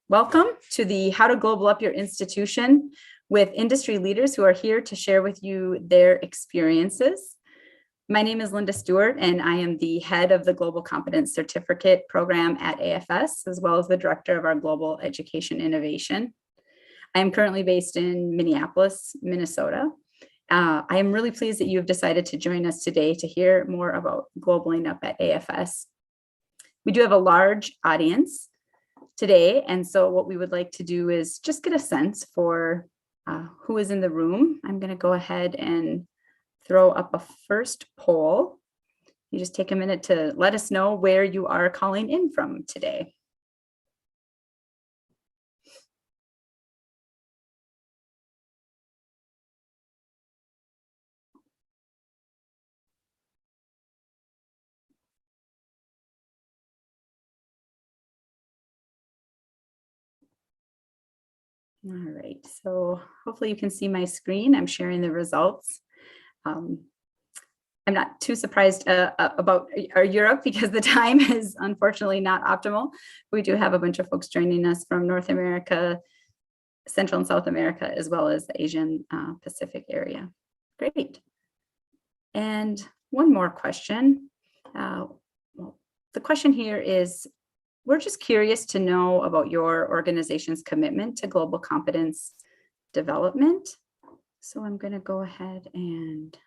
Welcome to the How to Global Up Your Institution with industry leaders who are here to share with you their experiences. My name is Linda Stewart, and I am the head of the Global Competence Certificate program at AFS, as well as the director of our Global Education Innovation. I am currently based in Minneapolis, Minnesota. I am really pleased that you have decided to join us today to hear more about Globaling Up at AFS. We do have a large audience today, and so what we would like to do is just get a sense for who is in the room. I'm going to go ahead and throw up a first poll. You just take a minute to let us know where you are calling in from today. All right, so hopefully you can see my screen. I'm sharing the results. I'm not too surprised about our Europe because the time is unfortunately not optimal. We do have a bunch of folks joining us from North America, Central and South America, as well as the Asian Pacific area. Great. And one more question. Well, the question here is, we're just curious to know about your organization's commitment to global competence development. So I'm going to go ahead and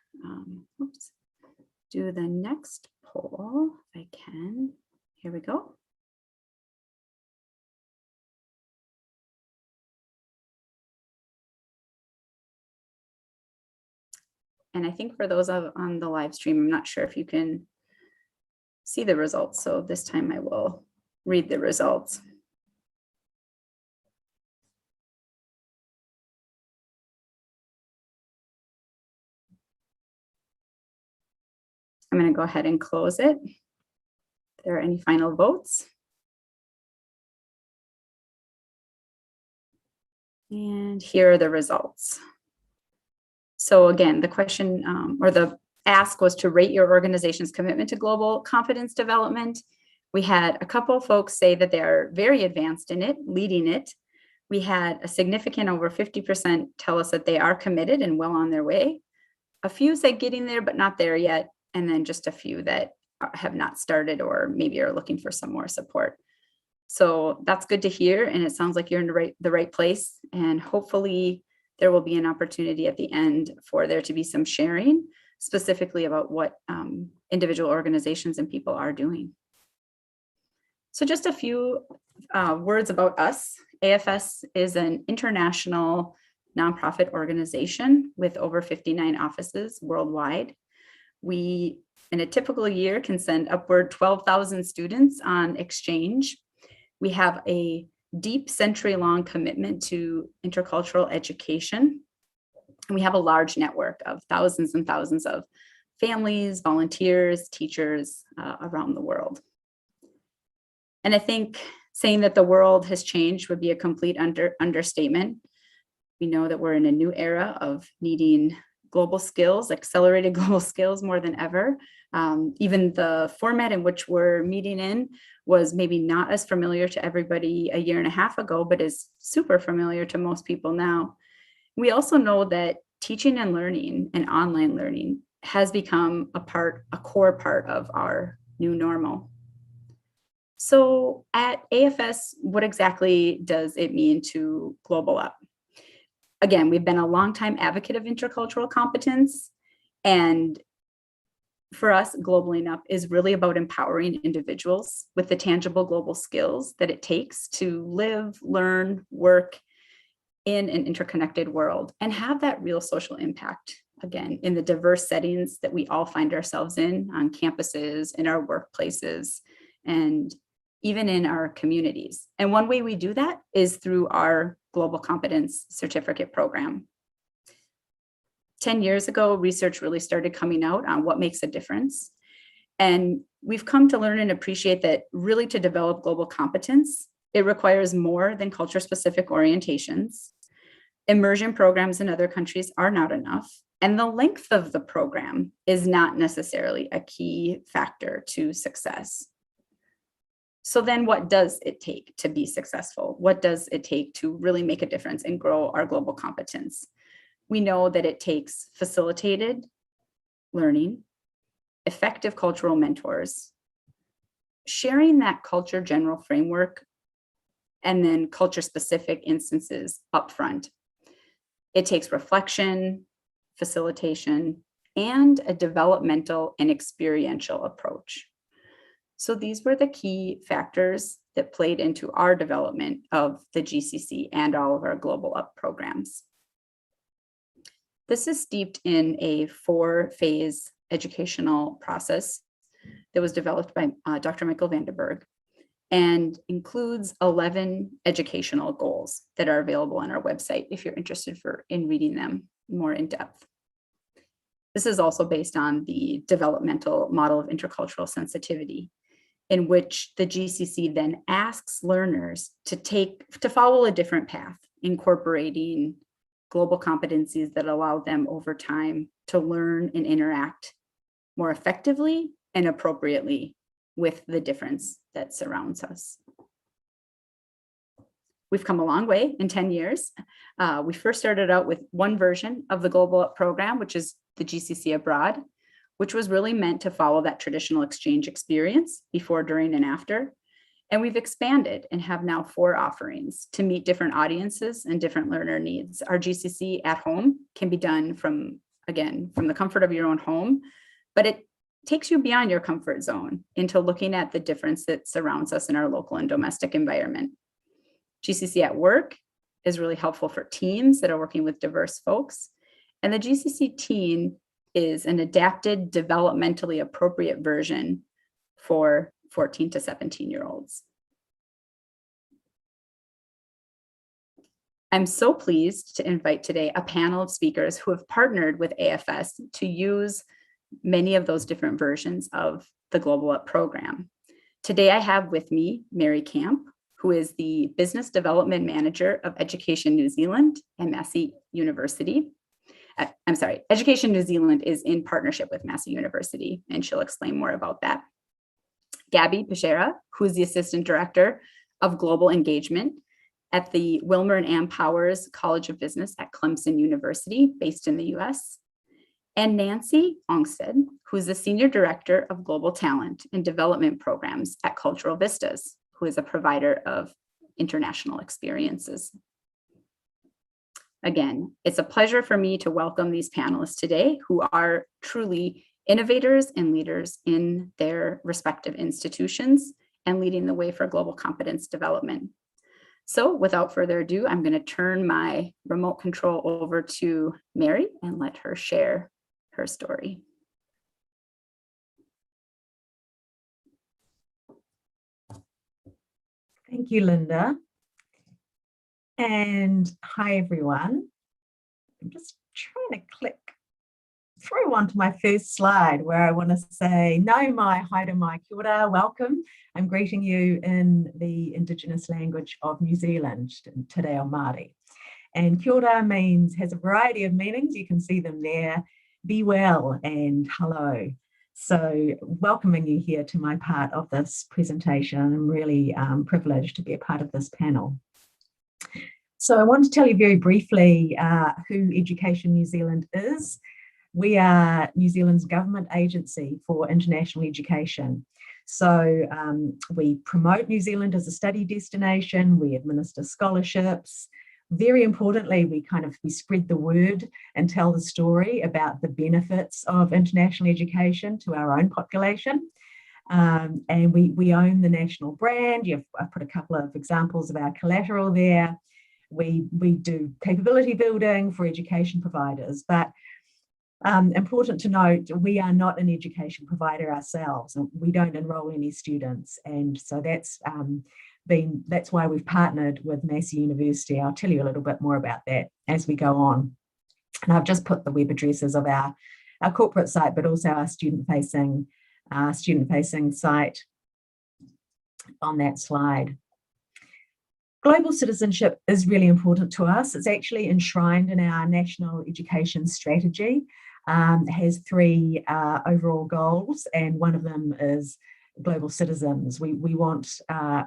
do the next poll if I can. Here we go. And I think for those on the live stream, I'm not sure if you can see the results. So this time I will read the results. I'm going to go ahead and close it. If there are any final votes. And here are the results. So again, the question or the ask was to rate your organization's commitment to global competence development. We had a couple of folks say that they are very advanced in it, leading it. We had a significant over 50% tell us that they are committed and well on their way. A few said getting there, but not there yet. And then just a few that have not started or maybe are looking for some more support. So that's good to hear. And it sounds like you're in the right place. And hopefully there will be an opportunity at the end for there to be some sharing specifically about what individual organizations and people are doing. So just a few words about us. AFS is an international nonprofit organization with over 59 offices worldwide. We, in a typical year, can send upward 12,000 students on exchange. We have a deep century-long commitment to intercultural education. And we have a large network of thousands and thousands of families, volunteers, teachers around the world. And I think saying that the world has changed would be a complete understatement. We know that we're in a new era of needing global skills, accelerated global skills more than ever. Even the format in which we're meeting in was maybe not as familiar to everybody a year and a half ago, but is super familiar to most people now. We also know that teaching and learning and online learning has become a core part of our new normal. So at AFS, what exactly does it mean to global up? Again, we've been a longtime advocate of intercultural competence, and for us, Globaling Up is really about empowering individuals with the tangible global skills that it takes to live, learn, work in an interconnected world and have that real social impact, again, in the diverse settings that we all find ourselves in on campuses, in our workplaces, and even in our communities. And one way we do that is through our Global Competence Certificate program. 10 years ago, research really started coming out on what makes a difference. And we've come to learn and appreciate that really to develop global competence, it requires more than culture-specific orientations. Immersion programs in other countries are not enough. And the length of the program is not necessarily a key factor to success. So then what does it take to be successful? What does it take to really make a difference and grow our global competence? We know that it takes facilitated learning, effective cultural mentors, sharing that culture general framework, and then culture specific instances upfront. It takes reflection, facilitation, and a developmental and experiential approach. So these were the key factors that played into our development of the GCC and all of our Global Up programs. This is steeped in a 4-phase educational process that was developed by Dr. Michael Vandenberg and includes 11 educational goals that are available on our website if you're interested in reading them more in depth. This is also based on the developmental model of intercultural sensitivity, in which the GCC then asks learners to follow a different path, incorporating global competencies that allow them over time to learn and interact more effectively and appropriately with the difference that surrounds us. We've come a long way in 10 years. We first started out with one version of the Global Up program, which is the GCC Abroad, which was really meant to follow that traditional exchange experience before, during, and after. And we've expanded and have now 4 offerings to meet different audiences and different learner needs. Our GCC at home can be done from the comfort of your own home, but it takes you beyond your comfort zone into looking at the difference that surrounds us in our local and domestic environment. GCC at work is really helpful for teams that are working with diverse folks. And the GCC teen is an adapted, developmentally appropriate version for 14 to 17-year-olds. I'm so pleased to invite today a panel of speakers who have partnered with AFS to use many of those different versions of the Global Up program. Today I have with me Mary Camp, who is the Business Development Manager of Education New Zealand and Massey University. I'm sorry, Education New Zealand is in partnership with Massey University, and she'll explain more about that. Gabby Peixeira, who is the Assistant Director of Global Engagement at the Wilmer and Ann Powers College of Business at Clemson University, based in the US. And Nancy Ongstead, who is the Senior Director of Global Talent and Development Programs at Cultural Vistas, who is a provider of international experiences. Again, it's a pleasure for me to welcome these panelists today, who are truly innovators and leaders in their respective institutions and leading the way for global competence development. So without further ado, I'm going to turn my remote control over to Mary and let her share her story. Thank you, Linda. And hi, everyone. I'm just trying to click through onto my first slide where I want to say nau mai, haere mai, kia ora, welcome. I'm greeting you in the Indigenous language of New Zealand, Te Reo Māori. And kia ora has a variety of meanings. You can see them there. Be well and hello. So welcoming you here to my part of this presentation. I'm really privileged to be a part of this panel. So I want to tell you very briefly who Education New Zealand is. We are New Zealand's government agency for international education. So we promote New Zealand as a study destination, we administer scholarships. Very importantly, we spread the word and tell the story about the benefits of international education to our own population. And we own the national brand. I've put a couple of examples of our collateral there. We do capability building for education providers, but important to note, we are not an education provider ourselves. We don't enroll any students, and so that's why we've partnered with Massey University. I'll tell you a little bit more about that as we go on. And I've just put the web addresses of our corporate site, but also our student-facing site on that slide. Global citizenship is really important to us. It's actually enshrined in our national education strategy. It has 3 overall goals, and one of them is global citizens. We want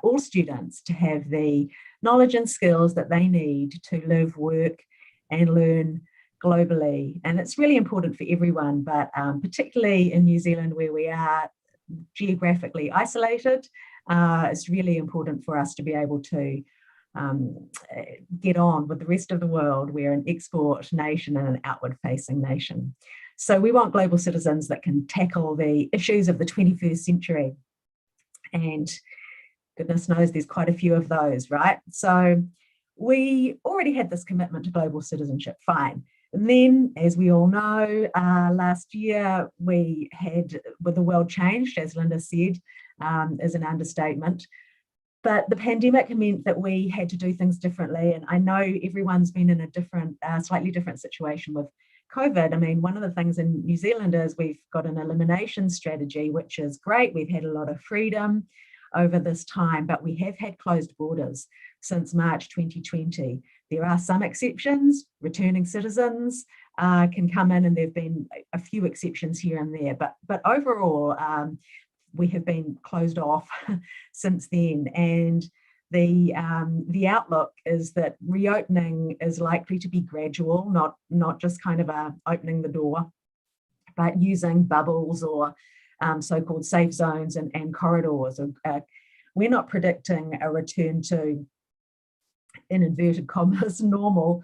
all students to have the knowledge and skills that they need to live, work, and learn globally. And it's really important for everyone, but particularly in New Zealand, where we are geographically isolated, it's really important for us to be able to get on with the rest of the world. We're an export nation and an outward-facing nation. So we want global citizens that can tackle the issues of the 21st century. And goodness knows there's quite a few of those, right? So we already had this commitment to global citizenship, fine. And then, as we all know, last year the world changed, as Linda said, is an understatement. But the pandemic meant that we had to do things differently. And I know everyone's been in a slightly different situation with COVID. I mean, one of the things in New Zealand is we've got an elimination strategy, which is great. We've had a lot of freedom over this time, but we have had closed borders since March 2020. There are some exceptions. Returning citizens can come in, and there have been a few exceptions here and there. But overall, we have been closed off since then. And the outlook is that reopening is likely to be gradual, not just kind of opening the door, but using bubbles or so-called safe zones and corridors. We're not predicting a return to, in inverted commas, normal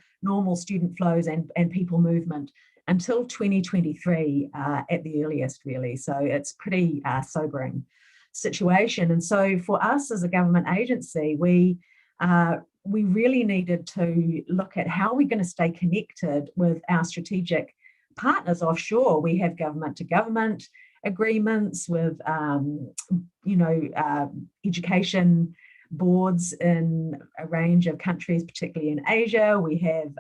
student flows and people movement until 2023 at the earliest, really. So it's pretty sobering situation. And so for us as a government agency, we really needed to look at how we're going to stay connected with our strategic partners offshore. We have government to government agreements with education boards in a range of countries, particularly in Asia. We have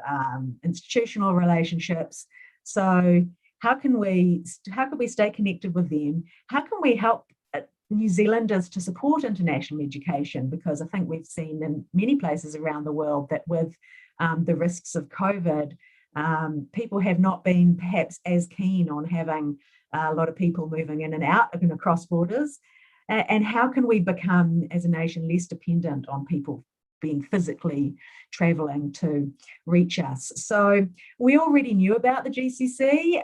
institutional relationships. So how can we stay connected with them? How can we help New Zealanders to support international education? Because I think we've seen in many places around the world that with the risks of COVID, people have not been perhaps as keen on having a lot of people moving in and out and across borders. And how can we become, as a nation, less dependent on people being physically traveling to reach us? So we already knew about the GCC.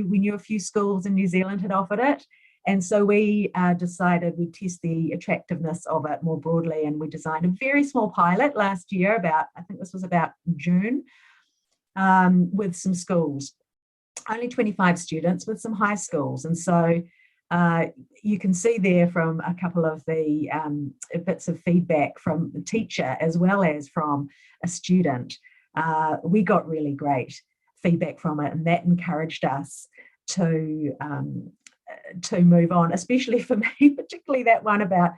We knew a few schools in New Zealand had offered it. And so we decided we'd test the attractiveness of it more broadly. And we designed a very small pilot last year, I think this was about June, with some schools, only 25 students with some high schools. And so you can see there from a couple of the bits of feedback from the teacher as well as from a student. We got really great feedback from it, and that encouraged us to move on, especially for me, particularly that one about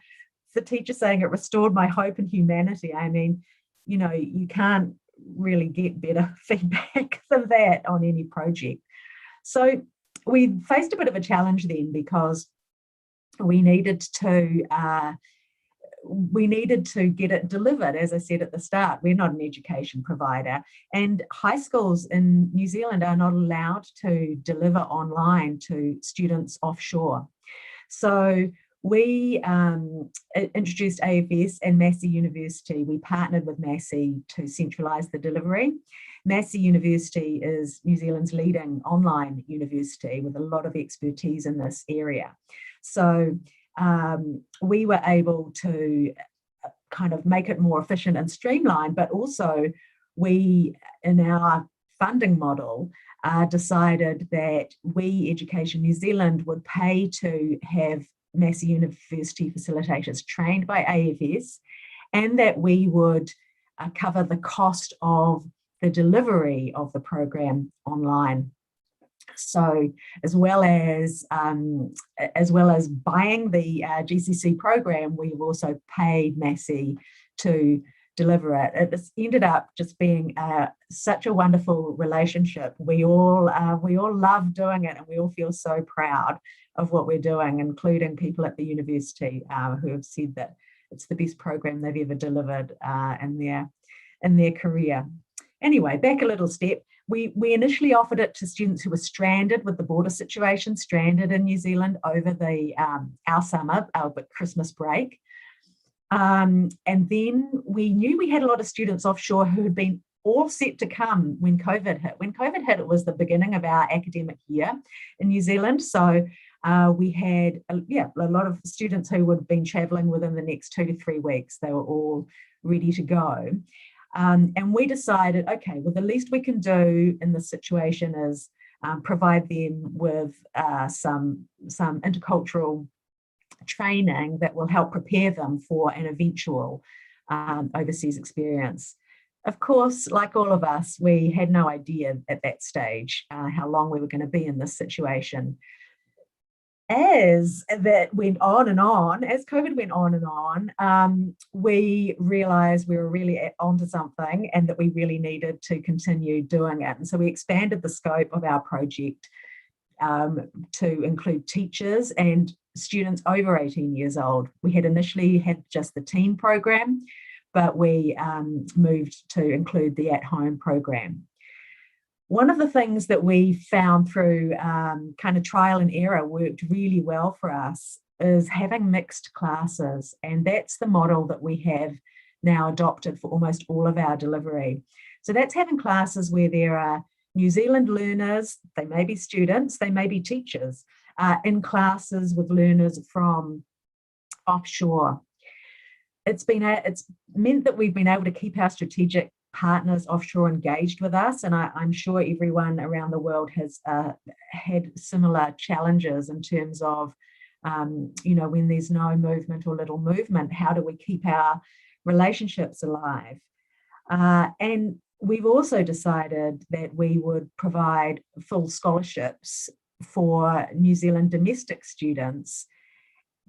the teacher saying it restored my hope in humanity. I mean, you can't really get better feedback than that on any project. So we faced a bit of a challenge then, because we needed to get it delivered. As I said at the start, we're not an education provider, and high schools in New Zealand are not allowed to deliver online to students offshore. So we introduced AFS and Massey University. We partnered with Massey to centralise the delivery. Massey University is New Zealand's leading online university with a lot of expertise in this area. So we were able to kind of make it more efficient and streamlined, but also we, in our funding model, decided that we, Education New Zealand, would pay to have Massey University facilitators trained by AFS, and that we would cover the cost of the delivery of the program online. So as well as buying the GCC program, we've also paid Massey to deliver it. It's ended up just being such a wonderful relationship. We all love doing it, and we all feel so proud of what we're doing, including people at the university who have said that it's the best program they've ever delivered in their career. Anyway, back a little step. we initially offered it to students who were stranded with the border situation, stranded in New Zealand over the our summer, our Christmas break. And then we knew we had a lot of students offshore who had been all set to come when COVID hit. When COVID hit, it was the beginning of our academic year in New Zealand. So we had a lot of students who would have been traveling within the next 2 to 3 weeks. They were all ready to go. And we decided, okay, well, the least we can do in this situation is provide them with some intercultural training that will help prepare them for an eventual overseas experience. Of course, like all of us, we had no idea at that stage how long we were going to be in this situation. As that went on and on, as COVID went on and on, we realized we were really onto something and that we really needed to continue doing it. And so we expanded the scope of our project to include teachers and students over 18 years old. We had initially had just the teen program, but we moved to include the at-home program. One of the things that we found through kind of trial and error worked really well for us is having mixed classes. And that's the model that we have now adopted for almost all of our delivery. So that's having classes where there are New Zealand learners, they may be students, they may be teachers, in classes with learners from offshore. It's meant that we've been able to keep our strategic partners offshore engaged with us, and I'm sure everyone around the world has had similar challenges in terms of, when there's no movement or little movement, how do we keep our relationships alive? And we've also decided that we would provide full scholarships for New Zealand domestic students,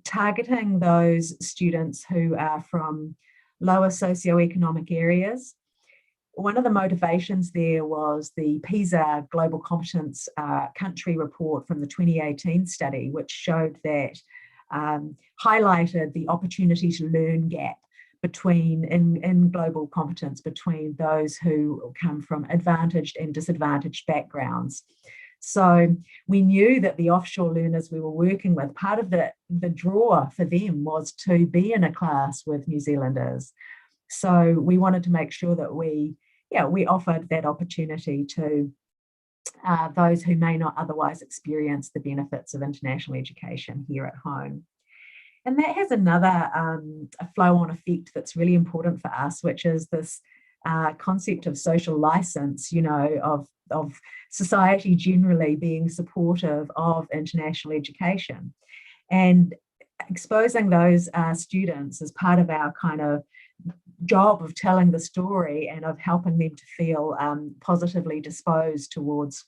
targeting those students who are from lower socioeconomic areas. One of the motivations there was the PISA Global Competence country report from the 2018 study, which showed that, highlighted the opportunity to learn gap in global competence between those who come from advantaged and disadvantaged backgrounds. So we knew that the offshore learners we were working with, part of the draw for them was to be in a class with New Zealanders. So we wanted to make sure that we offered that opportunity to those who may not otherwise experience the benefits of international education here at home. And that has another a flow-on effect that's really important for us, which is this concept of social license, of society generally being supportive of international education. And exposing those students as part of our kind of job of telling the story and of helping them to feel positively disposed towards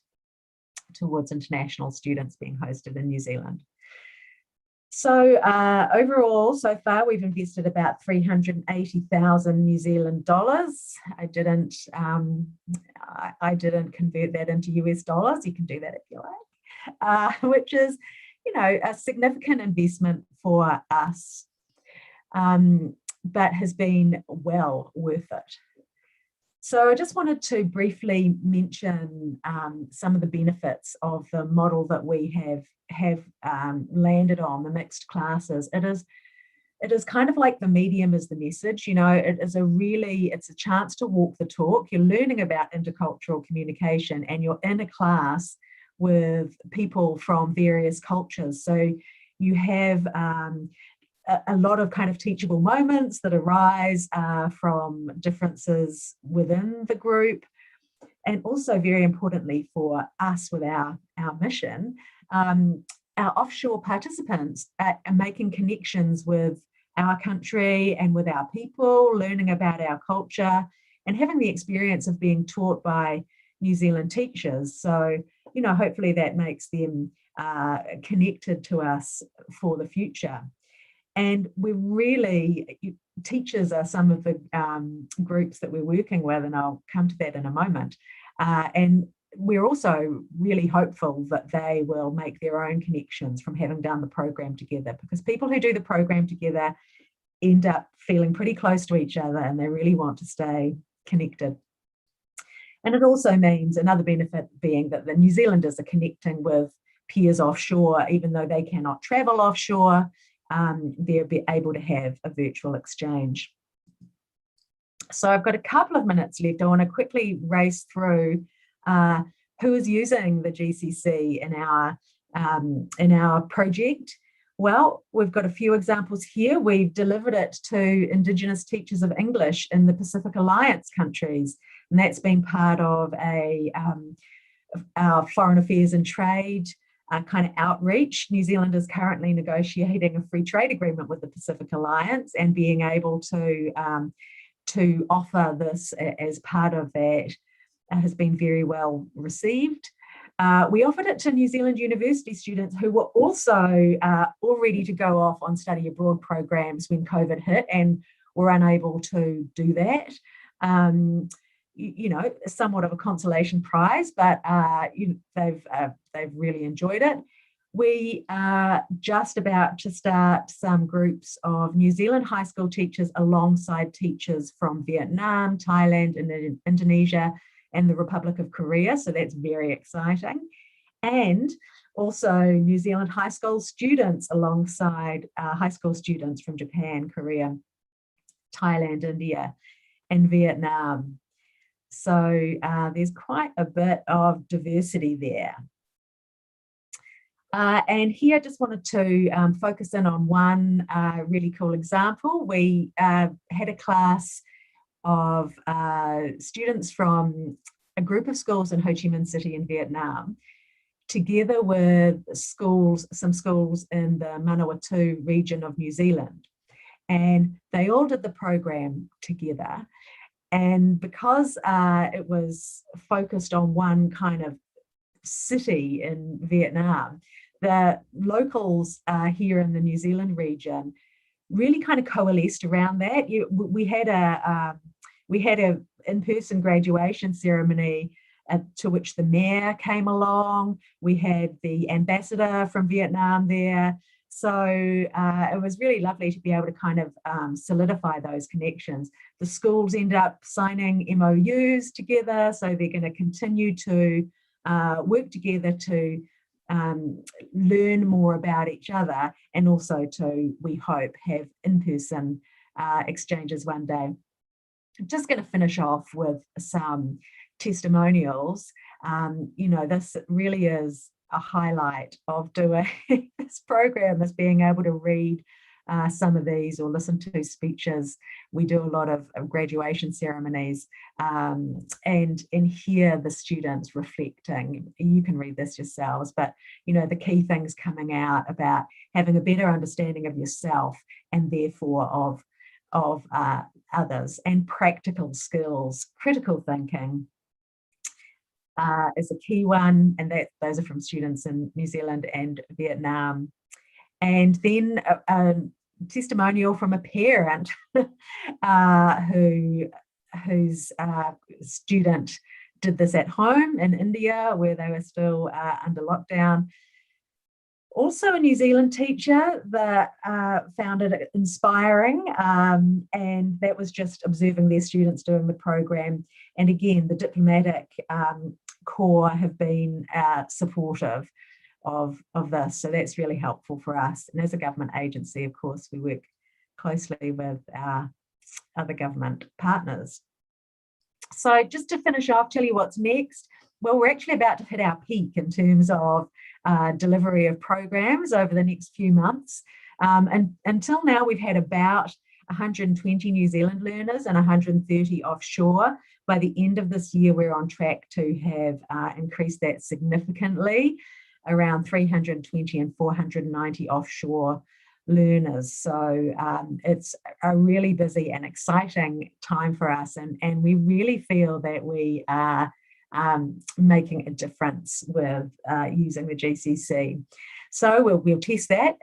international students being hosted in New Zealand. So overall, so far, we've invested about 380,000 New Zealand dollars. I didn't convert that into US dollars. You can do that if you like, which is, a significant investment for us, but has been well worth it. So I just wanted to briefly mention some of the benefits of the model that we have landed on, the mixed classes. It is kind of like the medium is the message. It's a chance to walk the talk. You're learning about intercultural communication and you're in a class with people from various cultures. So you have a lot of kind of teachable moments that arise from differences within the group. And also very importantly for us with our mission, our offshore participants are making connections with our country and with our people, learning about our culture and having the experience of being taught by New Zealand teachers. So, hopefully that makes them connected to us for the future. And teachers are some of the groups that we're working with, and I'll come to that in a moment. And we're also really hopeful that they will make their own connections from having done the program together, because people who do the program together end up feeling pretty close to each other and they really want to stay connected. And it also means another benefit being that the New Zealanders are connecting with peers offshore, even though they cannot travel offshore, they're able to have a virtual exchange. So I've got a couple of minutes left. I want to quickly race through who is using the GCC in our project. Well, we've got a few examples here. We've delivered it to Indigenous teachers of English in the Pacific Alliance countries, and that's been part of our foreign affairs and trade kind of outreach. New Zealand is currently negotiating a free trade agreement with the Pacific Alliance, and being able to offer this as part of that has been very well received. We offered it to New Zealand university students who were also all ready to go off on study abroad programs when COVID hit and were unable to do that. You know, somewhat of a consolation prize, but they've really enjoyed it. We are just about to start some groups of New Zealand high school teachers alongside teachers from Vietnam, Thailand, and Indonesia, and the Republic of Korea. So that's very exciting. And also New Zealand high school students alongside high school students from Japan, Korea, Thailand, India, and Vietnam. So there's quite a bit of diversity there. And here I just wanted to focus in on one really cool example. We had a class of students from a group of schools in Ho Chi Minh City in Vietnam, together with some schools in the Manawatu region of New Zealand. And they all did the program together. And because it was focused on one kind of city in Vietnam, the locals here in the New Zealand region really kind of coalesced around that. We had a in-person graduation ceremony to which the mayor came along. We had the ambassador from Vietnam there. So it was really lovely to be able to kind of solidify those connections. The schools end up signing MOUs together, so they're going to continue to work together to learn more about each other, and also to, we hope, have in-person exchanges one day. I'm just going to finish off with some testimonials. You know, this really is a highlight of doing this program, is being able to read some of these or listen to speeches. We do a lot of graduation ceremonies and hear the students reflecting. You can read this yourselves, but you know, the key things coming out about having a better understanding of yourself and therefore of others, and practical skills. Critical thinking is a key one, and those are from students in New Zealand and Vietnam. And then a testimonial from a parent whose student did this at home in India, where they were still under lockdown. Also a New Zealand teacher that found it inspiring, and that was just observing their students doing the program. And again, the diplomatic corps have been supportive of this, so that's really helpful for us. And as a government agency, of course, we work closely with our other government partners. So just to finish off, tell you what's next. Well, we're actually about to hit our peak in terms of delivery of programs over the next few months. And until now, we've had about 120 New Zealand learners and 130 offshore. By the end of this year, we're on track to have increased that significantly, around 320 and 490 offshore learners. So it's a really busy and exciting time for us, and we really feel that we are making a difference with using the GCC. So we'll test that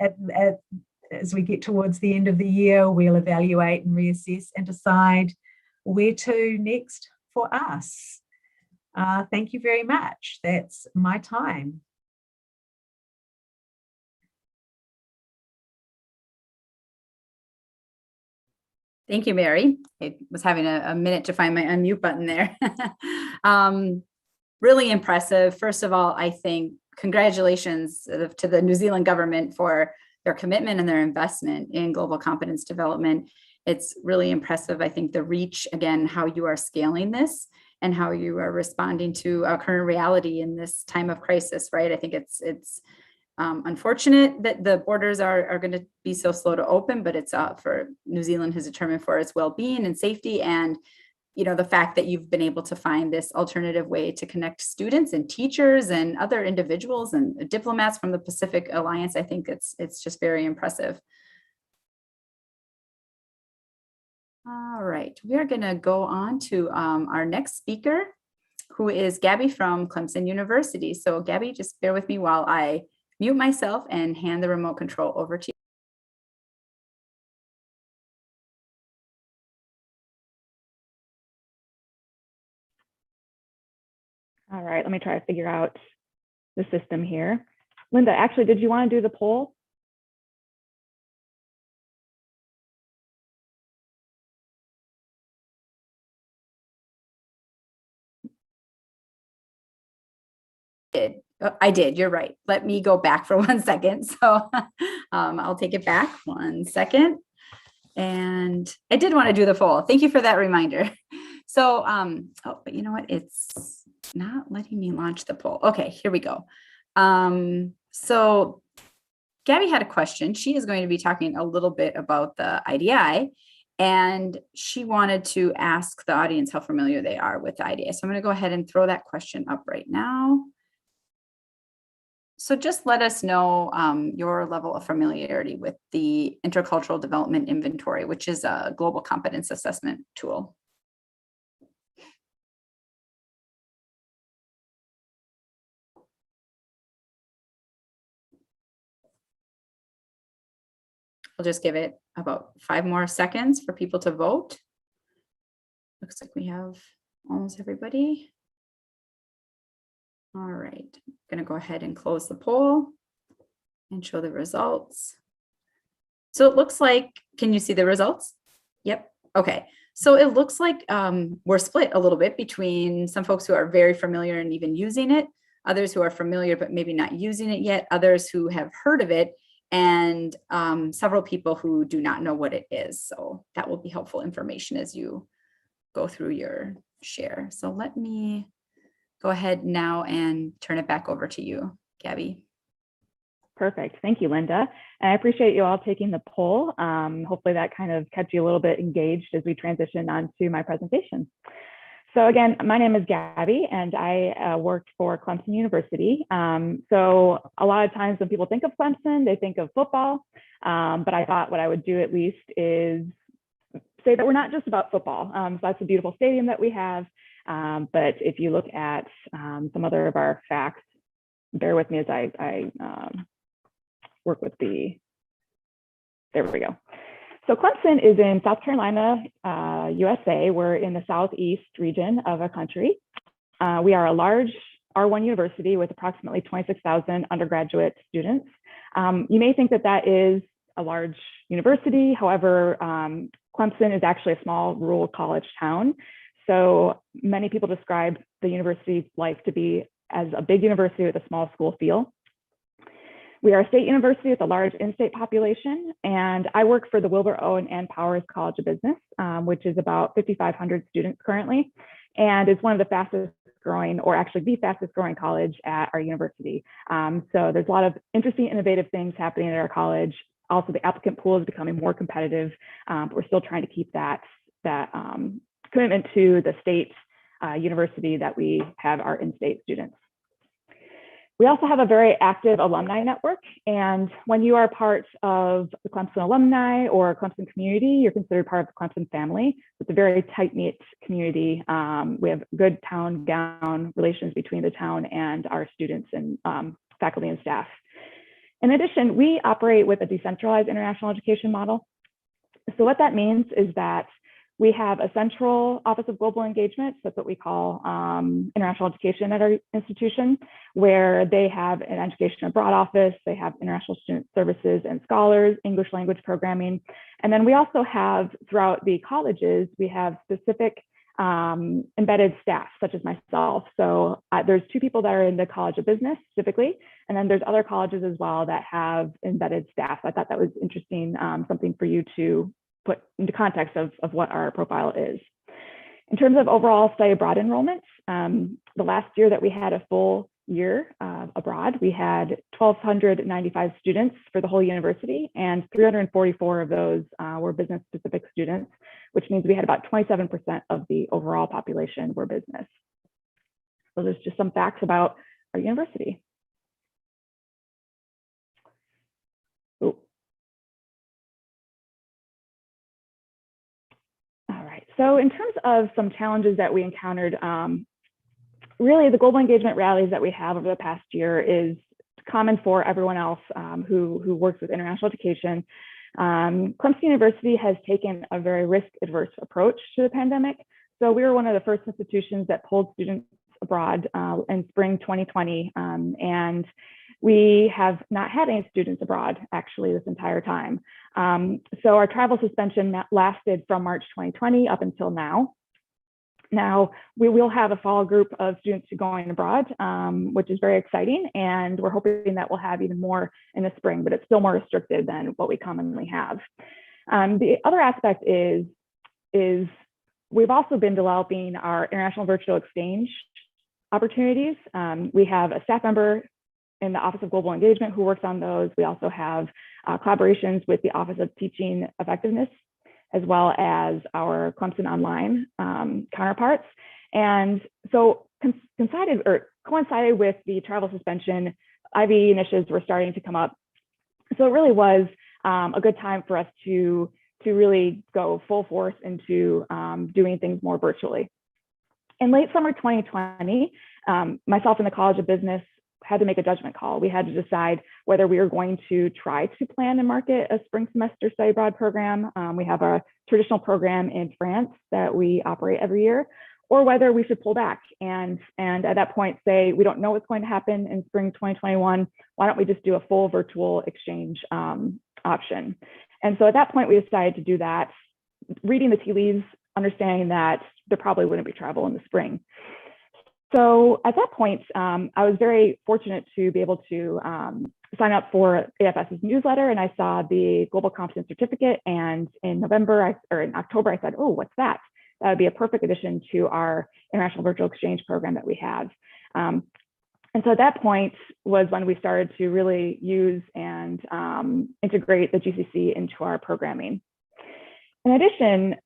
as we get towards the end of the year. We'll evaluate and reassess and decide where to next for us. Thank you very much. That's my time. Thank you, Mary. I was having a minute to find my unmute button there. Really impressive. First of all, I think congratulations to the New Zealand government for their commitment and their investment in global competence development. It's really impressive. I think the reach, again, how you are scaling this and how you are responding to a current reality in this time of crisis, right? I think it's unfortunate that the borders are going to be so slow to open, but it's for New Zealand has determined for its well-being and safety. And, you know, the fact that you've been able to find this alternative way to connect students and teachers and other individuals and diplomats from the Pacific Alliance, I think it's just very impressive. All right, we are going to go on to our next speaker, who is Gabby from Clemson University. So Gabby, just bear with me while I mute myself and hand the remote control over to you. All right, let me try to figure out the system here. Linda, actually, did you want to do the poll? I did, you're right. Let me go back for 1 second. So I'll take it back 1 second. And I did want to do the poll. Thank you for that reminder. So, oh, but you know what? It's not letting me launch the poll. Okay, here we go. So Gabby had a question. She is going to be talking a little bit about the IDI, and she wanted to ask the audience how familiar they are with the IDI. So I'm going to go ahead and throw that question up right now. So just let us know your level of familiarity with the Intercultural Development Inventory, which is a global competence assessment tool. I'll just give it about 5 more seconds for people to vote. Looks like we have almost everybody. All right, I'm going to go ahead and close the poll and show the results. So it looks like, can you see the results? Yep. Okay. So it looks like we're split a little bit between some folks who are very familiar and even using it, others who are familiar but maybe not using it yet, others who have heard of it, and several people who do not know what it is. So that will be helpful information as you go through your share. So let me go ahead now and turn it back over to you, Gabby. Perfect. Thank you, Linda. And I appreciate you all taking the poll. Hopefully that kind of kept you a little bit engaged as we transition on to my presentation. So again, my name is Gabby, and I worked for Clemson University. So a lot of times when people think of Clemson, they think of football. But I thought what I would do at least is say that we're not just about football. So that's a beautiful stadium that we have. But if you look at some other of our facts, bear with me as I work with the, there we go. So Clemson is in South Carolina, USA. We're in the southeast region of our country. We are a large R1 university with approximately 26,000 undergraduate students. You may think that that is a large university. However, Clemson is actually a small rural college town. So many people describe the university's life to be as a big university with a small school feel. We are a state university with a large in-state population, and I work for the Wilbur Owen and Powers College of Business, which is about 5,500 students currently, and is one of the fastest growing, or actually the fastest growing college at our university. So there's a lot of interesting, innovative things happening at our college. Also, the applicant pool is becoming more competitive, but we're still trying to keep that commitment to the state university that we have our in-state students. We also have a very active alumni network, and when you are part of the Clemson alumni or Clemson community, you're considered part of the Clemson family. It's a very tight-knit community. We have good town-gown relations between the town and our students and faculty and staff. In addition, we operate with a decentralized international education model. So what that means is that We have a central Office of Global Engagement. That's what we call international education at our institution, where they have an education abroad office. They have international student services and scholars, English language programming. And then we also have, throughout the colleges, we have specific embedded staff, such as myself. So there's 2 people that are in the College of Business specifically, and then there's other colleges as well that have embedded staff. I thought that was interesting, something for you to put into context of what our profile is. In terms of overall study abroad enrollments, the last year that we had a full year abroad, we had 1,295 students for the whole university, and 344 of those were business specific students, which means we had about 27% of the overall population were business. So there's just some facts about our university. Ooh. All right, so in terms of some challenges that we encountered, really the global engagement rallies that we have over the past year is common for everyone else who works with international education. Clemson University has taken a very risk-averse approach to the pandemic. So we were one of the first institutions that pulled students abroad in spring 2020. And we have not had any students abroad actually this entire time. So our travel suspension lasted from March 2020 up until now. Now, we will have a fall group of students going abroad, which is very exciting. And we're hoping that we'll have even more in the spring, but it's still more restricted than what we commonly have. The other aspect is we've also been developing our international virtual exchange opportunities. We have a staff member in the Office of Global Engagement who works on those. We also have collaborations with the Office of Teaching Effectiveness, as well as our Clemson Online counterparts. And so coincided with the travel suspension, IB initiatives were starting to come up. So it really was a good time for us to really go full force into doing things more virtually. In late summer 2020, myself and the College of Business had to make a judgment call. We had to decide whether we were going to try to plan and market a spring semester study abroad program. We have a traditional program in France that we operate every year, or whether we should pull back and at that point say, we don't know what's going to happen in spring 2021. Why don't we just do a full virtual exchange option? And so at that point, we decided to do that, reading the tea leaves, understanding that there probably wouldn't be travel in the spring. So at that point, I was very fortunate to be able to sign up for AFS's newsletter, and I saw the Global Competence Certificate. And in October, I said, "Oh, what's that? That would be a perfect addition to our international virtual exchange program that we have." And so at that point was when we started to really use and integrate the GCC into our programming. In addition,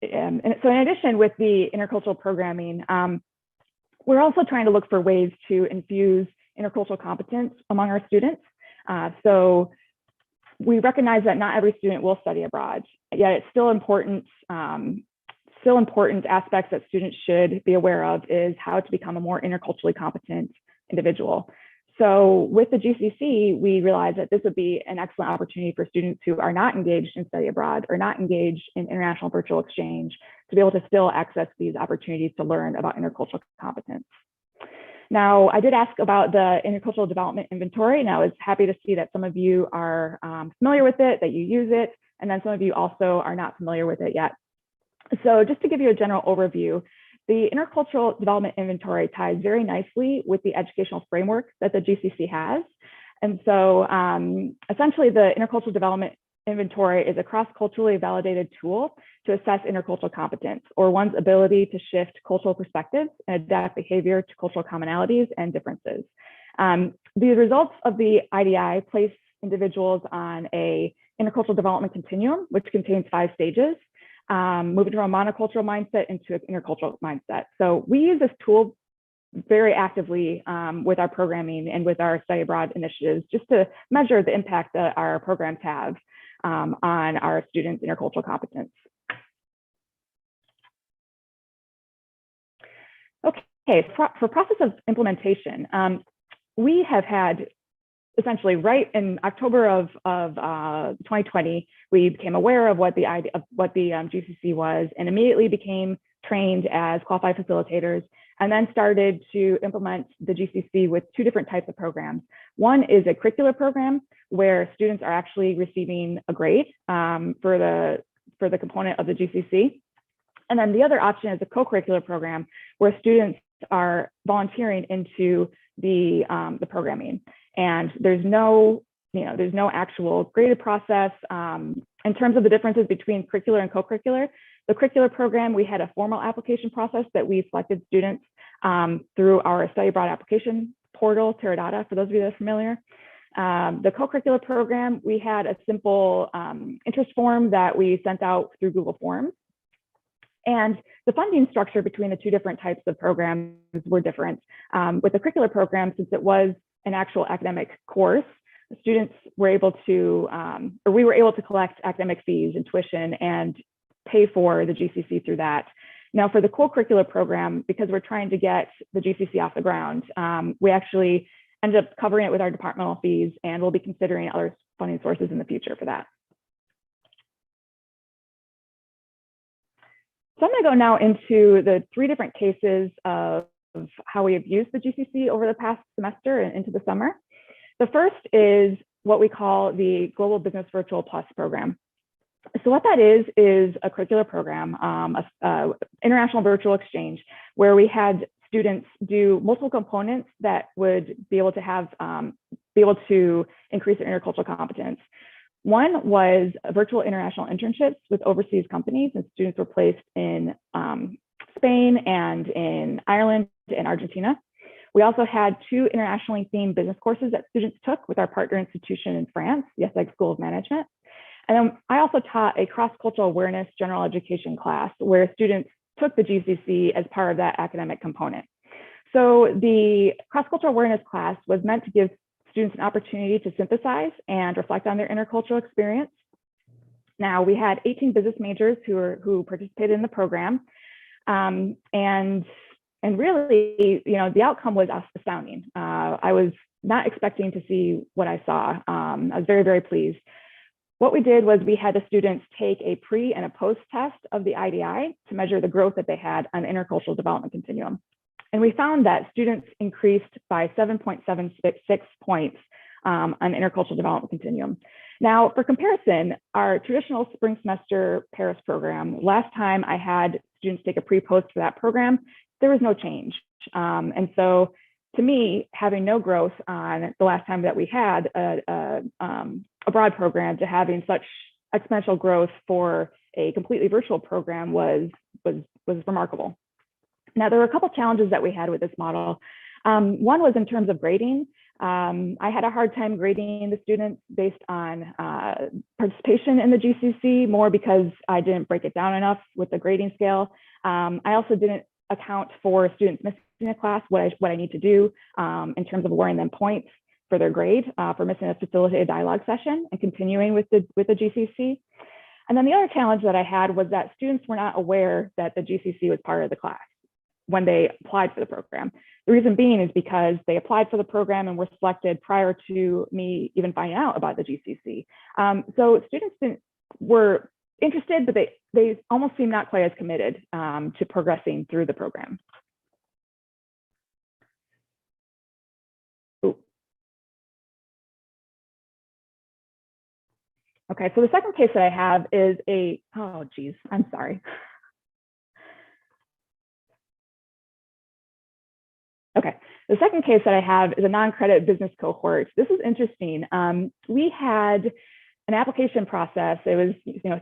with the intercultural programming, we're also trying to look for ways to infuse intercultural competence among our students. So we recognize that not every student will study abroad, yet it's still important aspects that students should be aware of is how to become a more interculturally competent individual. So with the GCC, we realized that this would be an excellent opportunity for students who are not engaged in study abroad or not engaged in international virtual exchange to be able to still access these opportunities to learn about intercultural competence. Now, I did ask about the Intercultural Development Inventory, and I was happy to see that some of you are familiar with it, that you use it, and then some of you also are not familiar with it yet. So just to give you a general overview, the Intercultural Development Inventory ties very nicely with the educational framework that the GCC has. And so essentially the Intercultural Development Inventory is a cross-culturally validated tool to assess intercultural competence, or one's ability to shift cultural perspectives and adapt behavior to cultural commonalities and differences. The results of the IDI place individuals on a intercultural development continuum, which contains 5 stages. Moving from a monocultural mindset into an intercultural mindset. So we use this tool very actively with our programming and with our study abroad initiatives, just to measure the impact that our programs have on our students' intercultural competence. Okay, for process of implementation, we have had essentially right in October of 2020, we became aware of what the GCC was and immediately became trained as qualified facilitators, and then started to implement the GCC with two different types of programs. One is a curricular program where students are actually receiving a grade for the component of the GCC. And then the other option is a co-curricular program where students are volunteering into the programming. And there's no actual graded process. In terms of the differences between curricular and co-curricular, the curricular program, we had a formal application process that we selected students through our study abroad application portal, Teradata, for those of you that are familiar. The co-curricular program, we had a simple interest form that we sent out through Google Forms. And the funding structure between the two different types of programs were different. With the curricular program, since it was an actual academic course, students were able to, or we were able to collect academic fees and tuition and pay for the GCC through that. Now for the co-curricular program, because we're trying to get the GCC off the ground, we actually ended up covering it with our departmental fees, and we'll be considering other funding sources in the future for that. So I'm going to go now into the three different cases of how we have used the GCC over the past semester and into the summer. The first is what we call the Global Business Virtual Plus program. So what that is a curricular program, international virtual exchange, where we had students do multiple components that would be able to increase their intercultural competence. One was virtual international internships with overseas companies, and students were placed in Spain and in Ireland and Argentina. We also had two internationally themed business courses that students took with our partner institution in France, the AFS School of Management. And then I also taught a cross-cultural awareness general education class where students took the GCC as part of that academic component. So the cross-cultural awareness class was meant to give students an opportunity to synthesize and reflect on their intercultural experience. Now, we had 18 business majors who participated in the program. And really, the outcome was astounding. I was not expecting to see what I saw. I was very, very pleased. What we did was we had the students take a pre and a post test of the IDI to measure the growth that they had on the intercultural development continuum. And we found that students increased by 7.76 points on the intercultural development continuum. Now, for comparison, our traditional spring semester Paris program, last time I had students take a pre-post for that program, there was no change. And so to me, having no growth on the last time that we had a broad program to having such exponential growth for a completely virtual program was remarkable. Now, there were a couple challenges that we had with this model. One was in terms of grading. I had a hard time grading the students based on participation in the GCC, more because I didn't break it down enough with the grading scale. I also didn't account for students missing a class, what I need to do in terms of awarding them points for their grade for missing a facilitated dialogue session and continuing with the GCC. And then the other challenge that I had was that students were not aware that the GCC was part of the class when they applied for the program. The reason being is because they applied for the program and were selected prior to me even finding out about the GCC. So students were interested, but they almost seemed not quite as committed to progressing through the program. Ooh. Okay, so the second case that I have is oh geez, I'm sorry. Okay, the second case that I have is a non-credit business cohort. This is interesting. We had an application process. It was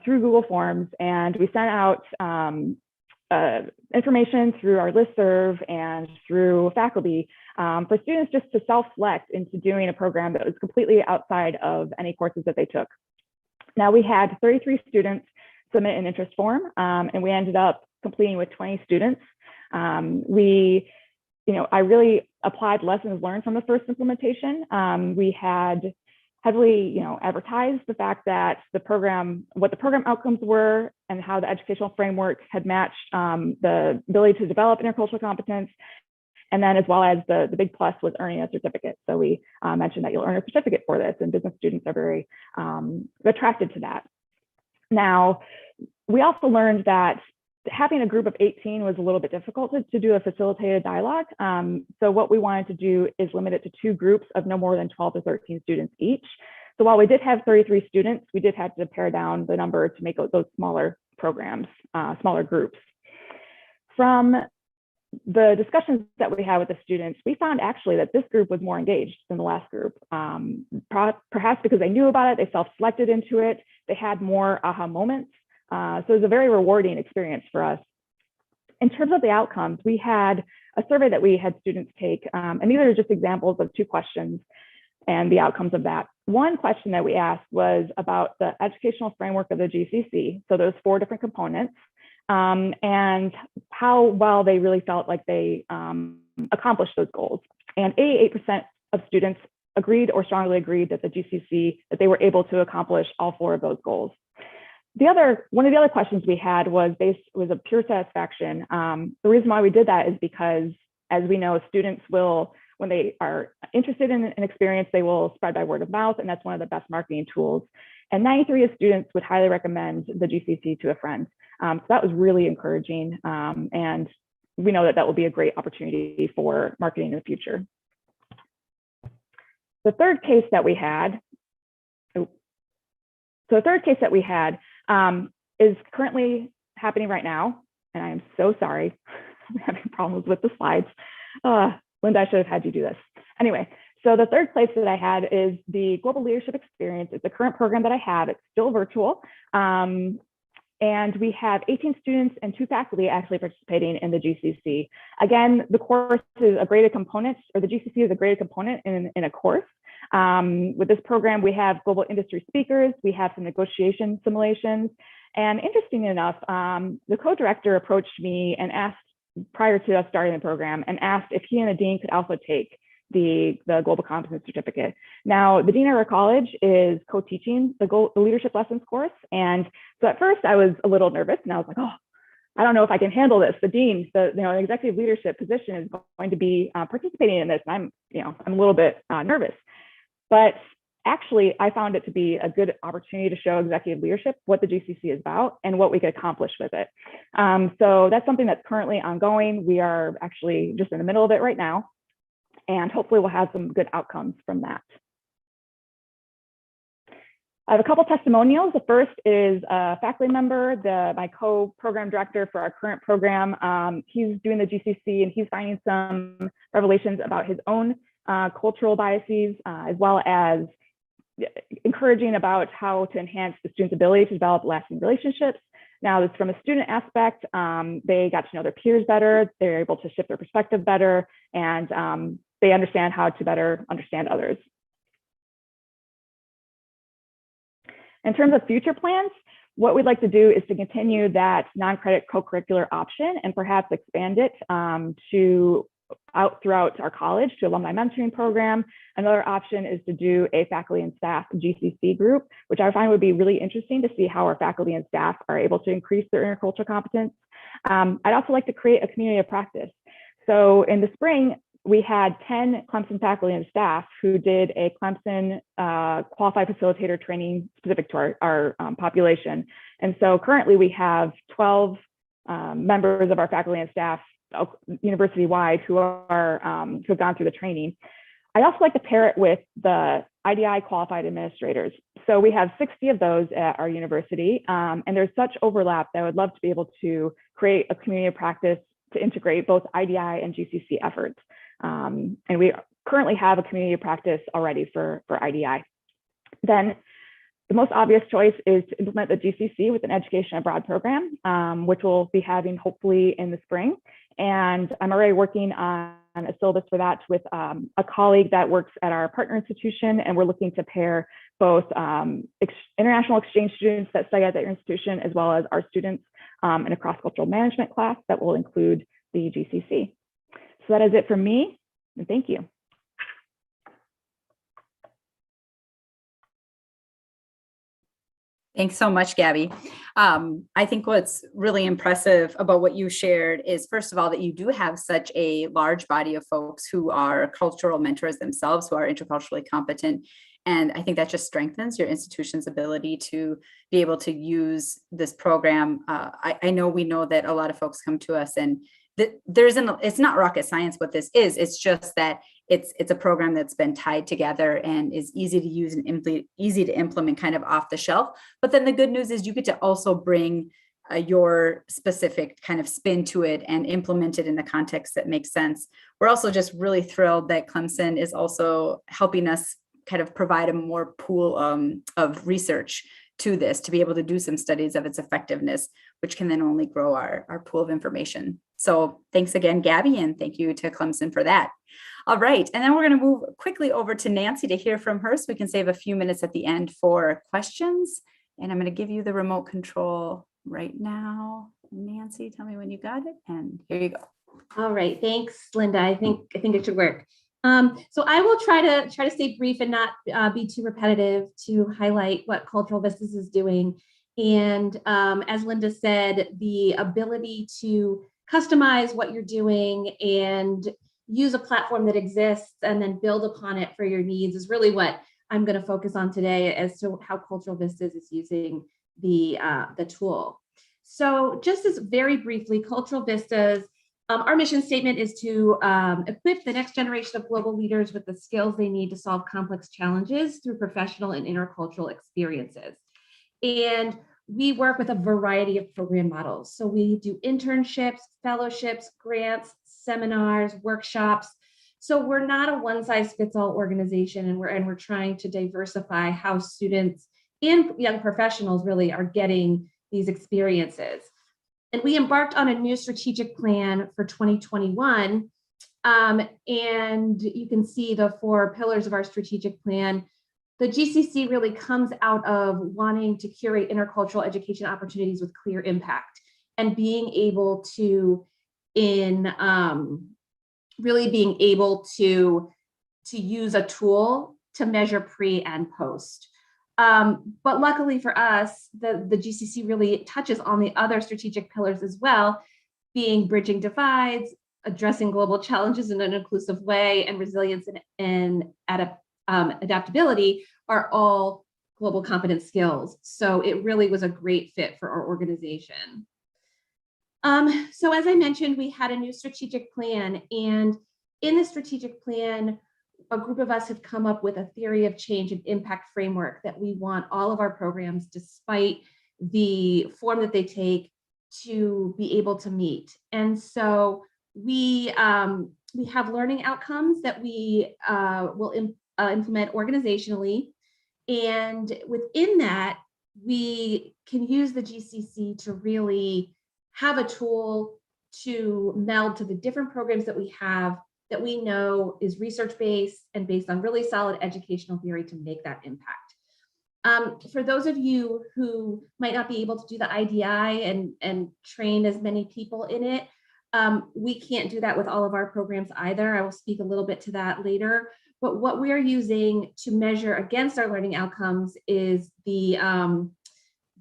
through Google Forms, and we sent out information through our listserv and through faculty for students just to self-select into doing a program that was completely outside of any courses that they took. Now, we had 33 students submit an interest form, and we ended up completing with 20 students. I really applied lessons learned from the first implementation. We had heavily, advertised the fact that what the program outcomes were and how the educational framework had matched the ability to develop intercultural competence. And then as well as the big plus was earning a certificate. So we mentioned that you'll earn a certificate for this, and business students are very attracted to that. Now, we also learned that having a group of 18 was a little bit difficult to do a facilitated dialogue. So what we wanted to do is limit it to 2 groups of no more than 12 to 13 students each. So while we did have 33 students, we did have to pare down the number to make those smaller programs, smaller groups. From the discussions that we had with the students, we found actually that this group was more engaged than the last group, perhaps because they knew about it, they self-selected into it, they had more aha moments. So it was a very rewarding experience for us. In terms of the outcomes, we had a survey that we had students take, and these are just examples of 2 questions and the outcomes of that. One question that we asked was about the educational framework of the GCC, so those 4 different components, and how well they really felt like they accomplished those goals. And 88% of students agreed or strongly agreed that the GCC, that they were able to accomplish all 4 of those goals. One of the other questions we had was a pure satisfaction. The reason why we did that is because, as we know, students will, when they are interested in an experience, they will spread by word of mouth, and that's one of the best marketing tools. And 93 of students would highly recommend the GCC to a friend. So that was really encouraging, and we know that that will be a great opportunity for marketing in the future. The third case that we had, is currently happening right now, and I am so sorry. I'm having problems with the slides. Linda, I should have had you do this. Anyway, so the third place that I had is the Global Leadership Experience. It's a current program that I have. It's still virtual. And we have 18 students and 2 faculty actually participating in the GCC. Again, the course is a graded component, or the GCC is a graded component in a course. With this program, we have global industry speakers, we have some negotiation simulations, and interestingly enough, the co-director approached me and asked, prior to us starting the program, and asked if he and the dean could also take the Global Competence Certificate. Now, the dean of our college is co-teaching the leadership lessons course, and so at first I was a little nervous, and I was like, oh, I don't know if I can handle this. The dean, the executive leadership position is going to be participating in this, and I'm a little bit nervous. But actually, I found it to be a good opportunity to show executive leadership what the GCC is about and what we could accomplish with it. So that's something that's currently ongoing. We are actually just in the middle of it right now, and hopefully we'll have some good outcomes from that. I have a couple testimonials. The first is a faculty member, my co-program director for our current program. He's doing the GCC, and he's finding some revelations about his own cultural biases, as well as encouraging about how to enhance the student's ability to develop lasting relationships. Now, this from a student aspect, they got to know their peers better, they're able to shift their perspective better, and they understand how to better understand others. In terms of future plans, what we'd like to do is to continue that non-credit co-curricular option and perhaps expand it throughout our college to alumni mentoring program. Another option is to do a faculty and staff GCC group, which I find would be really interesting to see how our faculty and staff are able to increase their intercultural competence. I'd also like to create a community of practice. So in the spring, we had 10 Clemson faculty and staff who did a Clemson qualified facilitator training specific to our population. And so currently we have 12 members of our faculty and staff university-wide who have gone through the training. I'd also like to pair it with the IDI qualified administrators. So we have 60 of those at our university, and there's such overlap that I would love to be able to create a community of practice to integrate both IDI and GCC efforts. And we currently have a community of practice already for IDI. Then the most obvious choice is to implement the GCC with an education abroad program, which we'll be having hopefully in the spring. And I'm already working on a syllabus for that with a colleague that works at our partner institution, and we're looking to pair both international exchange students that study at the institution, as well as our students in a cross-cultural management class that will include the GCC. So that is it from me, and thank you. Thanks so much, Gabby. I think what's really impressive about what you shared is, first of all, that you do have such a large body of folks who are cultural mentors themselves, who are interculturally competent. And I think that just strengthens your institution's ability to be able to use this program. I know we know that a lot of folks come to us and it's not rocket science what this is. It's just that it's a program that's been tied together and is easy to use and easy to implement kind of off the shelf. But then the good news is you get to also bring your specific kind of spin to it and implement it in the context that makes sense. We're also just really thrilled that Clemson is also helping us kind of provide a more pool of research to this, to be able to do some studies of its effectiveness, which can then only grow our pool of information. So thanks again, Gabby, and thank you to Clemson for that. All right, and then we're going to move quickly over to Nancy to hear from her so we can save a few minutes at the end for questions. And I'm going to give you the remote control right now. Nancy, tell me when you got it, and here you go. All right, thanks, Linda. I think it should work. So I will try to stay brief and not be too repetitive to highlight what Cultural Vistas is doing. And as Linda said, the ability to customize what you're doing and use a platform that exists and then build upon it for your needs is really what I'm going to focus on today as to how Cultural Vistas is using the tool. So just as very briefly, Cultural Vistas, our mission statement is to equip the next generation of global leaders with the skills they need to solve complex challenges through professional and intercultural experiences. And we work with a variety of program models. So we do internships, fellowships, grants, seminars, workshops. So we're not a one-size-fits-all organization, and we're trying to diversify how students and young professionals really are getting these experiences. And we embarked on a new strategic plan for 2021. And you can see the 4 pillars of our strategic plan. The GCC really comes out of wanting to curate intercultural education opportunities with clear impact and being able to, really being able to use a tool to measure pre and post. But luckily for us, the GCC really touches on the other strategic pillars as well, being bridging divides, addressing global challenges in an inclusive way, and resilience and adaptability are all global competence skills. So it really was a great fit for our organization. So as I mentioned, we had a new strategic plan, and in the strategic plan, a group of us have come up with a theory of change and impact framework that we want all of our programs, despite the form that they take, to be able to meet. And so we have learning outcomes that we will implement organizationally. And within that, we can use the GCC to really have a tool to meld to the different programs that we have that we know is research-based and based on really solid educational theory to make that impact. For those of you who might not be able to do the IDI and train as many people in it, we can't do that with all of our programs either. I will speak a little bit to that later. But what we're using to measure against our learning outcomes is the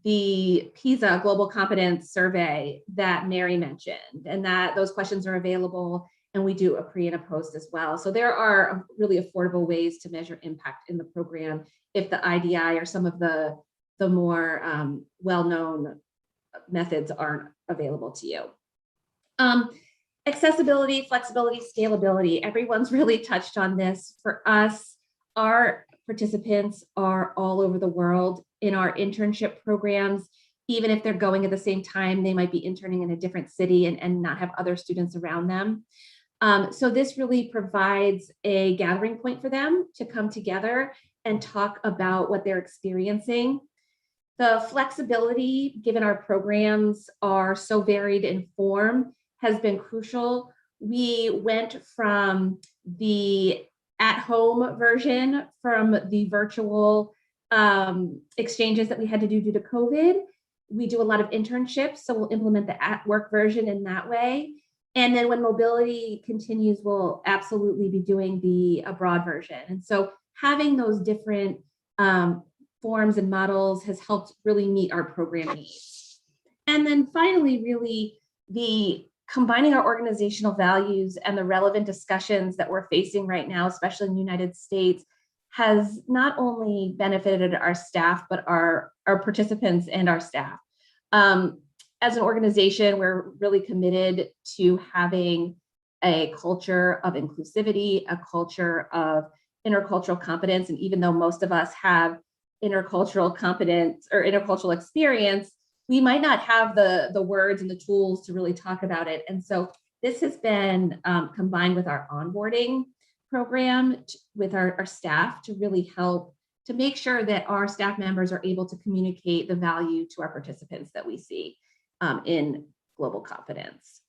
PISA Global Competence Survey that Mary mentioned, and that those questions are available, and we do a pre and a post as well. So there are really affordable ways to measure impact in the program if the IDI or some of the more well-known methods aren't available to you. Accessibility, flexibility, scalability. Everyone's really touched on this. For us, our participants are all over the world in our internship programs. Even if they're going at the same time, they might be interning in a different city and not have other students around them. So this really provides a gathering point for them to come together and talk about what they're experiencing. The flexibility, given our programs are so varied in form, has been crucial. We went from the at-home version, from the virtual exchanges that we had to do due to COVID. We do a lot of internships, so we'll implement the at-work version in that way. And then when mobility continues, we'll absolutely be doing the abroad version. And so having those different forms and models has helped really meet our program needs. And then finally, really the combining our organizational values and the relevant discussions that we're facing right now, especially in the United States, has not only benefited our staff, but our participants and our staff. As an organization, we're really committed to having a culture of inclusivity, a culture of intercultural competence. And even though most of us have intercultural competence or intercultural experience, we might not have the words and the tools to really talk about it. And so this has been combined with our onboarding program with our staff to really help to make sure that our staff members are able to communicate the value to our participants that we see in global competence.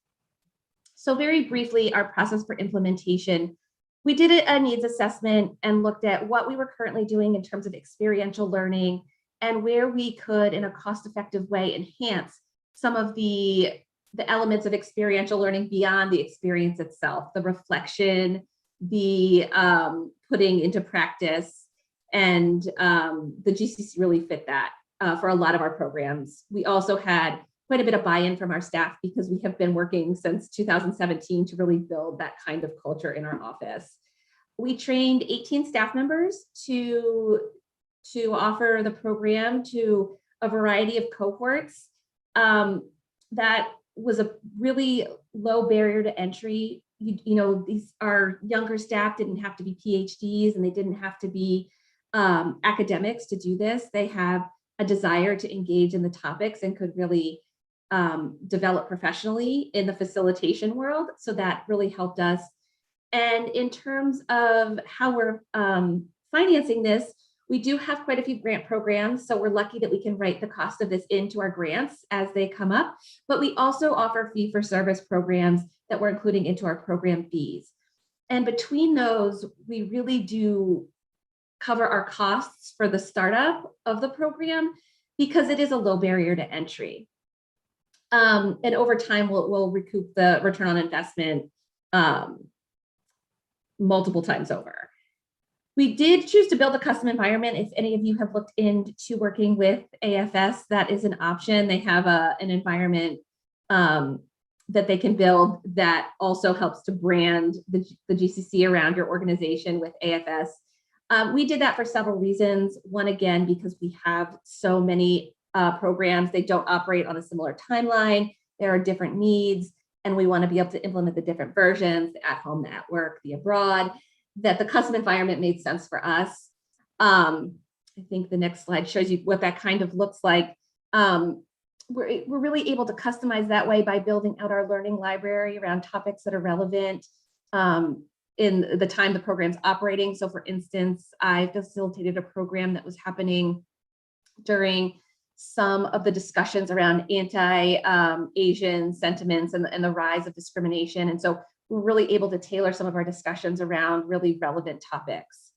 So very briefly, our process for implementation, we did a needs assessment and looked at what we were currently doing in terms of experiential learning and where we could, in a cost-effective way, enhance some of the elements of experiential learning beyond the experience itself, the reflection, the putting into practice, and the GCC really fit that for a lot of our programs. We also had quite a bit of buy-in from our staff because we have been working since 2017 to really build that kind of culture in our office. We trained 18 staff members to offer the program to a variety of cohorts. That was a really low barrier to entry. You know, these our younger staff didn't have to be PhDs and they didn't have to be academics to do this. They have a desire to engage in the topics and could really develop professionally in the facilitation world. So that really helped us. And in terms of how we're financing this, we do have quite a few grant programs. So we're lucky that we can write the cost of this into our grants as they come up. But we also offer fee-for-service programs that we're including into our program fees. And between those, we really do cover our costs for the startup of the program because it is a low barrier to entry. And over time, we'll recoup the return on investment multiple times over. We did choose to build a custom environment. If any of you have looked into working with AFS, that is an option. They have an environment that they can build that also helps to brand the GCC around your organization with AFS. We did that for several reasons. One, again, because we have so many programs, they don't operate on a similar timeline. There are different needs, and we want to be able to implement the different versions, the at home, the at work, the abroad, that the custom environment made sense for us. I think the next slide shows you what that kind of looks like. We're really able to customize that way by building out our learning library around topics that are relevant in the time the program's operating. So for instance, I facilitated a program that was happening during some of the discussions around anti-Asian sentiments and the rise of discrimination. And so we're really able to tailor some of our discussions around really relevant topics.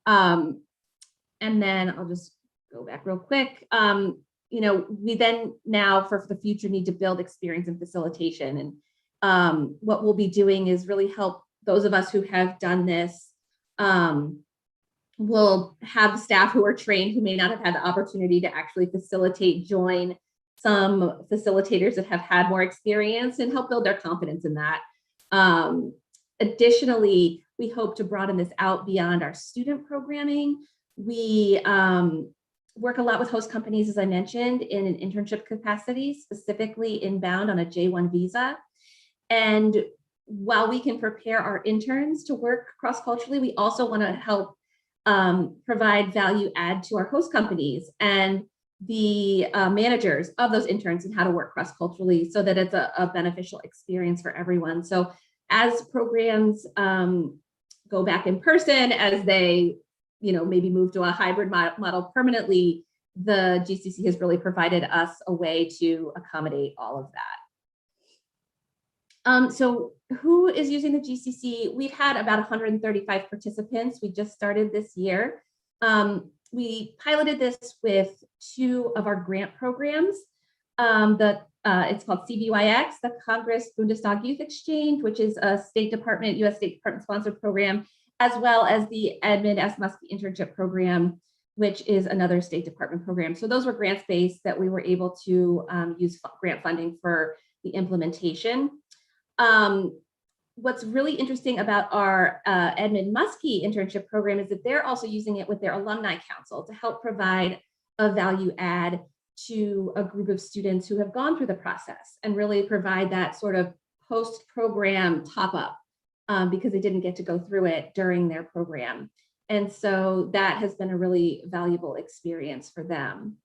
And then I'll just go back real quick. You know, we then now for the future need to build experience in facilitation. And what we'll be doing is really help those of us who have done this. We'll have staff who are trained who may not have had the opportunity to actually facilitate, join some facilitators that have had more experience and help build their confidence in that. Additionally, we hope to broaden this out beyond our student programming. We work a lot with host companies, as I mentioned, in an internship capacity, specifically inbound on a J1 visa. And while we can prepare our interns to work cross-culturally, we also want to help provide value add to our host companies and the managers of those interns and how to work cross-culturally so that it's a beneficial experience for everyone. So as programs go back in person, as they maybe move to a hybrid model permanently, the GCC has really provided us a way to accommodate all of that. So who is using the GCC? We've had about 135 participants. We just started this year. We piloted this with 2 of our grant programs. It's called CBYX, the Congress Bundestag Youth Exchange, which is a US State Department sponsored program, as well as the Edmund S. Muskie internship program, which is another State Department program. So those were grants-based that we were able to use grant funding for the implementation. What's really interesting about our Edmund Muskie internship program is that they're also using it with their alumni council to help provide a value add to a group of students who have gone through the process and really provide that sort of post-program top-up because they didn't get to go through it during their program. And so that has been a really valuable experience for them.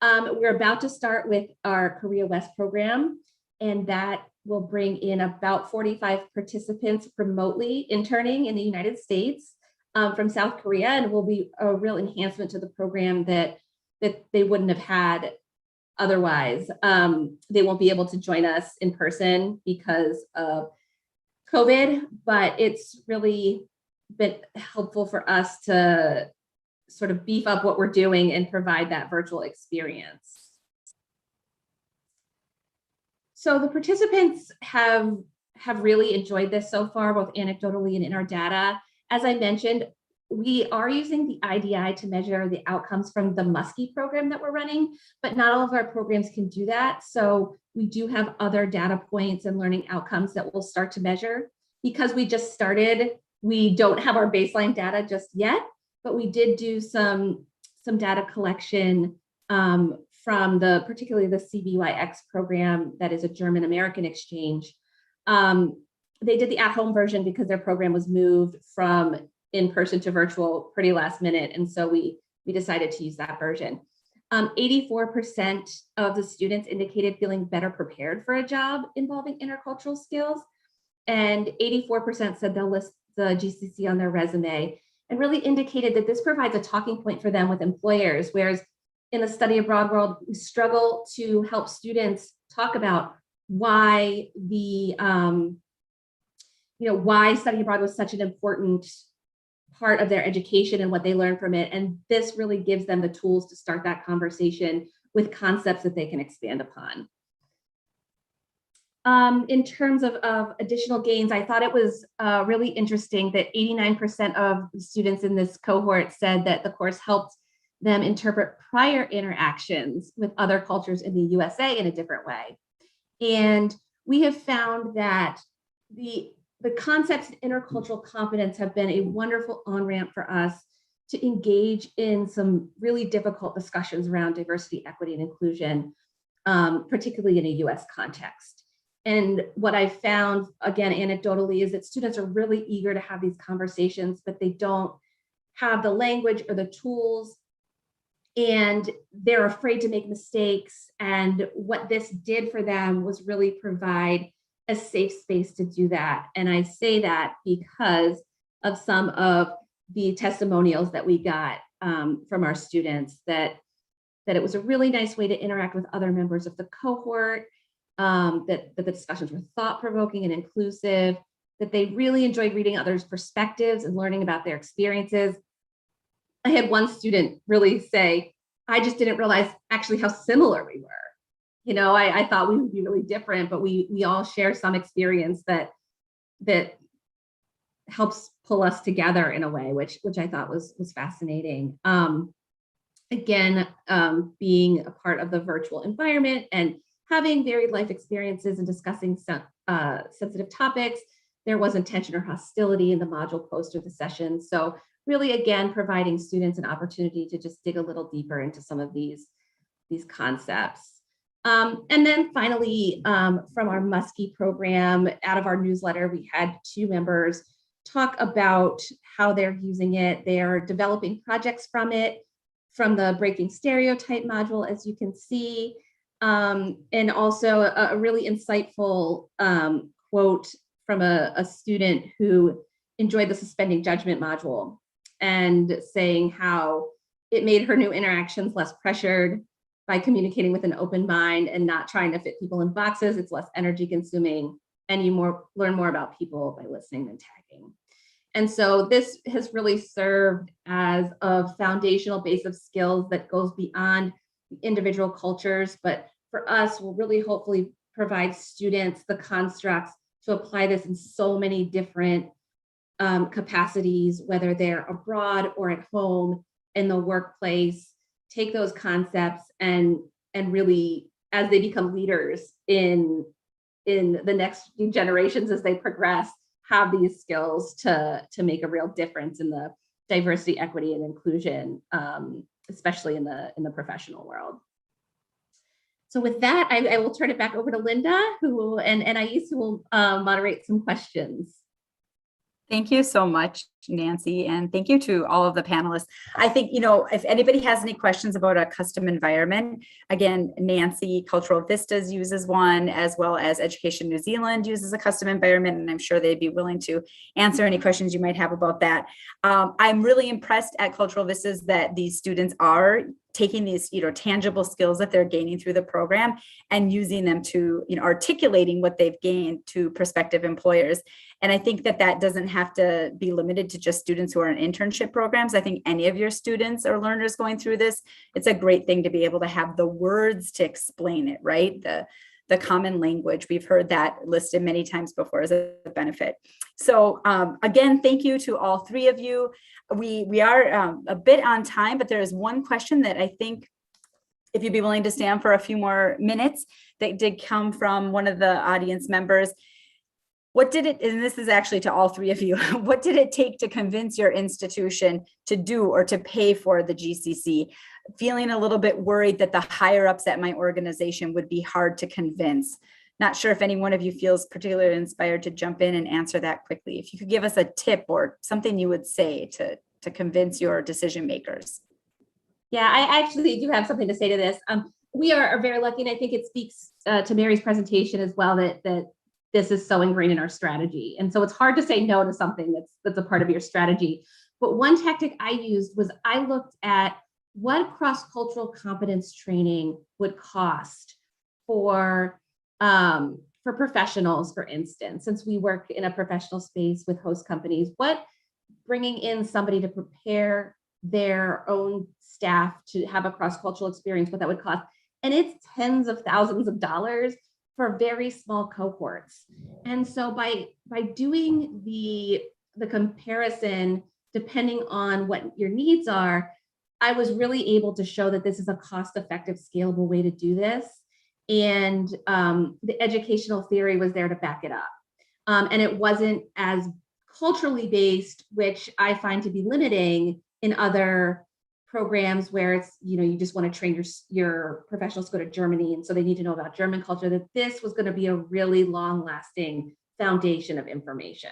We're about to start with our Korea West program, and that will bring in about 45 participants remotely interning in the United States from South Korea, and will be a real enhancement to the program that they wouldn't have had otherwise. They won't be able to join us in person because of COVID, but it's really been helpful for us to sort of beef up what we're doing and provide that virtual experience. So the participants have really enjoyed this so far, both anecdotally and in our data. As I mentioned, we are using the IDI to measure the outcomes from the Muskie program that we're running, but not all of our programs can do that. So we do have other data points and learning outcomes that we'll start to measure. Because we just started, we don't have our baseline data just yet, but we did do some data collection from particularly the CBYX program that is a German-American exchange. They did the at-home version because their program was moved from in-person to virtual pretty last minute. And so we decided to use that version. 84% of the students indicated feeling better prepared for a job involving intercultural skills. And 84% said they'll list the GCC on their resume, and really indicated that this provides a talking point for them with employers, whereas in the study abroad world, we struggle to help students talk about why why study abroad was such an important part of their education and what they learned from it. And this really gives them the tools to start that conversation with concepts that they can expand upon. In terms of additional gains, I thought it was really interesting that 89% of the students in this cohort said that the course helped them interpret prior interactions with other cultures in the USA in a different way. And we have found that the concepts of intercultural competence have been a wonderful on-ramp for us to engage in some really difficult discussions around diversity, equity, and inclusion, particularly in a US context. And what I found, again, anecdotally, is that students are really eager to have these conversations, but they don't have the language or the tools, and they're afraid to make mistakes. And what this did for them was really provide a safe space to do that. And I say that because of some of the testimonials that we got from our students, that it was a really nice way to interact with other members of the cohort, that the discussions were thought-provoking and inclusive, that they really enjoyed reading others' perspectives and learning about their experiences. I had one student really say, I just didn't realize actually how similar we were. You know, I thought we would be really different, but we all share some experience that helps pull us together in a way, which I thought was fascinating. Again, being a part of the virtual environment and having varied life experiences and discussing sensitive topics, there wasn't tension or hostility in the module post or the session. So really, again, providing students an opportunity to just dig a little deeper into some of these concepts. And then finally, from our Muskie program, out of our newsletter, we had 2 members talk about how they're using it. They are developing projects from it, from the Breaking Stereotype module, as you can see, and also a really insightful quote from a student who enjoyed the Suspending Judgment module, and saying how it made her new interactions less pressured by communicating with an open mind and not trying to fit people in boxes. It's less energy consuming, and you learn more about people by listening than tagging. And so this has really served as a foundational base of skills that goes beyond individual cultures, but for us will really hopefully provide students the constructs to apply this in so many different capacities, whether they're abroad or at home, in the workplace take those concepts and really, as they become leaders in the next generations as they progress, have these skills to make a real difference in the diversity, equity, and inclusion, especially in the professional world. So with that, I will turn it back over to Linda, and Ais, who will moderate some questions. Thank you so much, Nancy, and thank you to all of the panelists. I think, if anybody has any questions about a custom environment, again, Nancy, Cultural Vistas uses one, as well as Education New Zealand uses a custom environment, and I'm sure they'd be willing to answer any questions you might have about that. I'm really impressed at Cultural Vistas that these students are taking these, tangible skills that they're gaining through the program and using them to, articulating what they've gained to prospective employers. And I think that doesn't have to be limited to just students who are in internship programs. I think any of your students or learners going through this, it's a great thing to be able to have the words to explain it, right? The common language. We've heard that listed many times before as a benefit. So again, thank you to all three of you. We are a bit on time, but there is one question that I think, if you'd be willing to stay on for a few more minutes, that did come from one of the audience members. What did it, and this is actually to all three of you, what did it take to convince your institution to do or to pay for the GCC? Feeling a little bit worried that the higher ups at my organization would be hard to convince. Not sure if any one of you feels particularly inspired to jump in and answer that quickly. If you could give us a tip or something you would say to convince your decision makers. Yeah, I actually do have something to say to this. We are very lucky, and I think it speaks to Mary's presentation as well, that this is so ingrained in our strategy. And so it's hard to say no to something that's a part of your strategy. But one tactic I used was I looked at what cross-cultural competence training would cost for professionals, for instance, since we work in a professional space with host companies, what bringing in somebody to prepare their own staff to have a cross-cultural experience, what that would cost. And it's tens of thousands of dollars for very small cohorts. And so by doing the comparison, depending on what your needs are, I was really able to show that this is a cost-effective, scalable way to do this. And the educational theory was there to back it up. And it wasn't as culturally based, which I find to be limiting in other programs where it's, you just want to train your professionals to go to Germany, and so they need to know about German culture, that this was going to be a really long lasting foundation of information.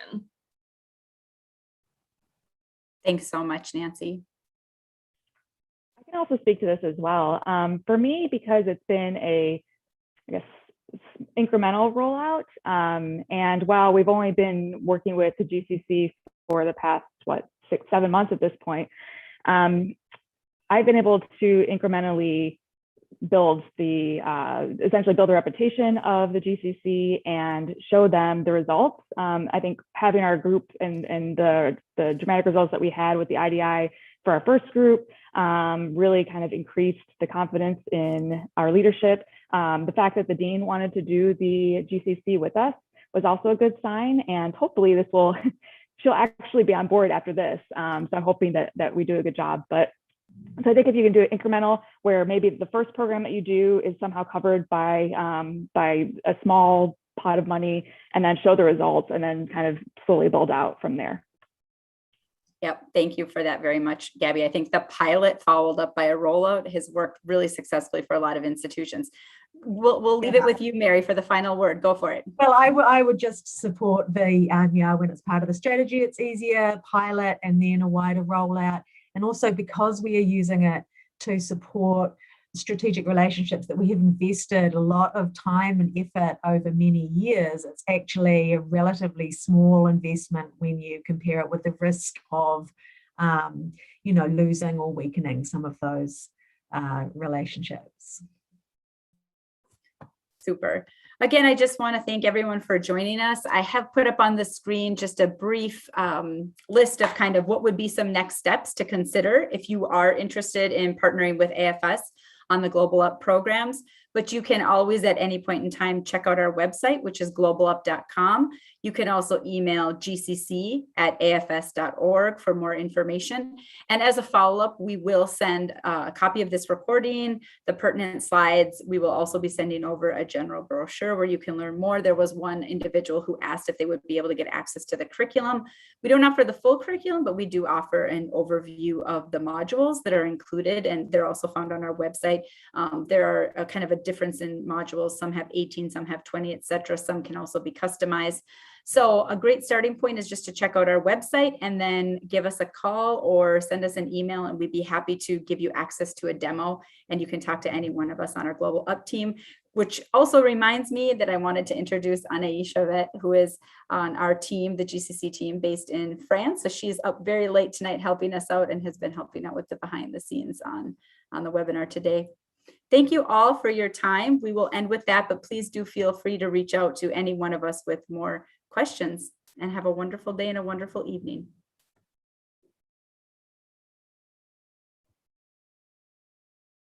Thanks so much, Nancy. I can also speak to this as well. For me, because it's been incremental rollout, and while we've only been working with the GCC for the past, 6-7 months at this point, I've been able to incrementally essentially build a reputation of the GCC and show them the results. I think having our group and the dramatic results that we had with the IDI for our first group really kind of increased the confidence in our leadership. The fact that the dean wanted to do the GCC with us was also a good sign, and hopefully she'll actually be on board after this. So I'm hoping that we do a good job. So I think if you can do it incremental, where maybe the first program that you do is somehow covered by a small pot of money, and then show the results, and then kind of slowly build out from there. Yep, thank you for that very much, Gabby. I think the pilot followed up by a rollout has worked really successfully for a lot of institutions. We'll leave it with you, Mary, for the final word. Go for it. Well, I would just support the when it's part of the strategy, it's easier, pilot, and then a wider rollout. And also because we are using it to support strategic relationships that we have invested a lot of time and effort over many years, it's actually a relatively small investment when you compare it with the risk of, losing or weakening some of those relationships. Super. Again, I just want to thank everyone for joining us. I have put up on the screen just a brief list of kind of what would be some next steps to consider if you are interested in partnering with AFS on the Global Up programs. but you can always at any point in time check out our website, which is globalup.com. You can also email gcc@afs.org for more information. And as a follow-up, we will send a copy of this recording, the pertinent slides. We will also be sending over a general brochure where you can learn more. There was one individual who asked if they would be able to get access to the curriculum. We don't offer the full curriculum, but we do offer an overview of the modules that are included, and they're also found on our website. There are a kind of a difference in modules. Some have 18, some have 20, etc. Some can also be customized. So a great starting point is just to check out our website and then give us a call or send us an email, and we'd be happy to give you access to a demo, and you can talk to any one of us on our Global Up team. Which also reminds me that I wanted to introduce Anaïs Chavet, who is on our team, the GCC team based in France. So she's up very late tonight helping us out and has been helping out with the behind the scenes on the webinar today. Thank you all for your time. We will end with that, but please do feel free to reach out to any one of us with more questions, and have a wonderful day and a wonderful evening.